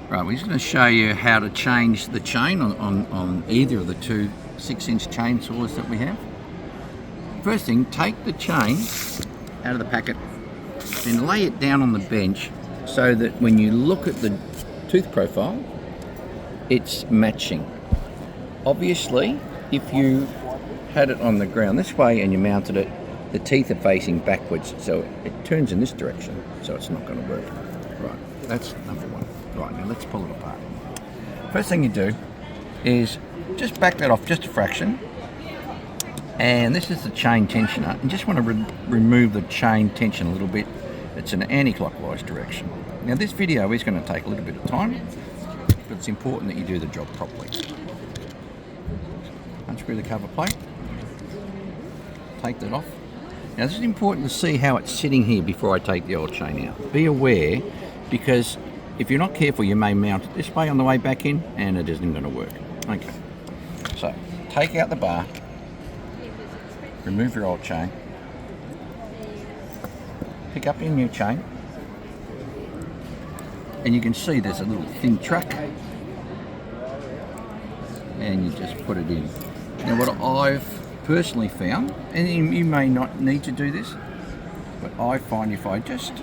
Right, we're just going to show you how to change the chain on either of the two 6-inch chainsaws that we have. First thing, take the chain out of the packet and lay it down on the bench so that when you look at the tooth profile, it's matching. Obviously, if you had it on the ground this way and you mounted it, the teeth are facing backwards, so it turns in this direction, so it's not going to work. Right, that's number one. Right, now let's pull it apart. First thing you do is just back that off just a fraction, and this is the chain tensioner, and just want to remove the chain tension a little bit. It's an anti-clockwise direction. Now this video is going to take a little bit of time, but it's important that you do the job properly. Unscrew the cover plate, take that off. Now this is important to see how it's sitting here before I take the old chain out. Be aware, because if you're not careful you may mount it this way on the way back in and it isn't going to work. Okay, so take out the bar, remove your old chain, pick up your new chain, and you can see there's a little thin track, and you just put it in. Now what I've personally found, and you may not need to do this, but I find if I just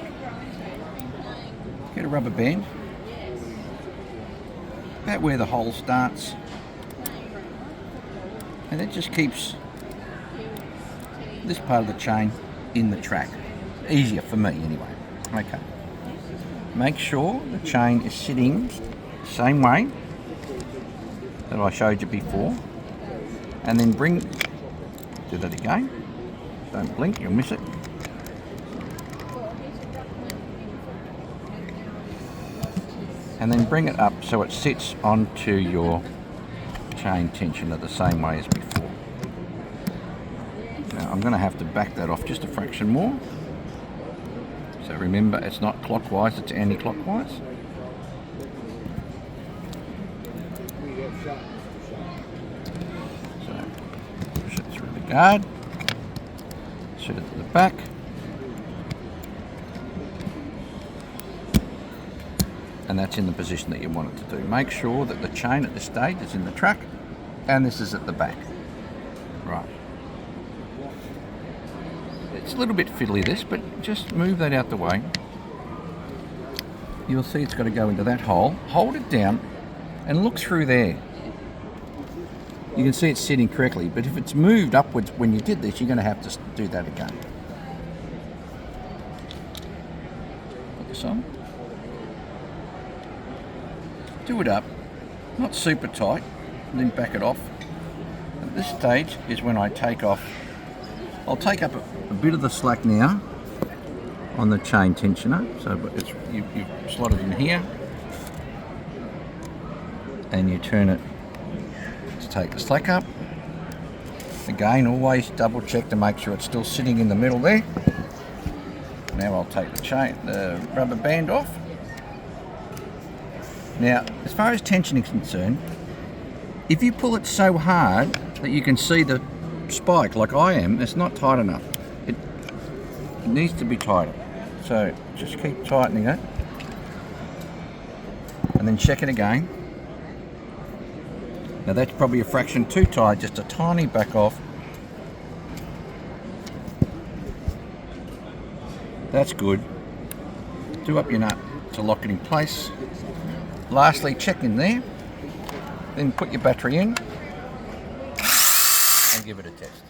get a rubber band about where the hole starts, and it just keeps this part of the chain in the track. Easier for me anyway. Okay. Make sure the chain is sitting the same way that I showed you before, and then do that again. Don't blink, you'll miss it. And then bring it up so it sits onto your chain tensioner the same way as before. Now I'm going to have to back that off just a fraction more. So remember, it's not clockwise, it's anti-clockwise. So push it through the guard, set it to the back. And that's in the position that you want it to do. Make sure that the chain at this stage is in the track and this is at the back. Right. It's a little bit fiddly this, but just move that out the way. You'll see it's got to go into that hole. Hold it down and look through there. You can see it's sitting correctly, but if it's moved upwards when you did this, you're going to have to do that again. Put this on. Do it up, not super tight, and then back it off. At this stage is when I take off. I'll take up a bit of the slack now on the chain tensioner. So you slot it in here, and you turn it to take the slack up. Again, always double check to make sure it's still sitting in the middle there. Now I'll take the rubber band off. Now, as far as tension is concerned, if you pull it so hard that you can see the spike like I am, it's not tight enough. It needs to be tighter. So just keep tightening it and then check it again. Now that's probably a fraction too tight, just a tiny back off. That's good. Do up your nut to lock it in place. Lastly, check in there, then put your battery in and give it a test.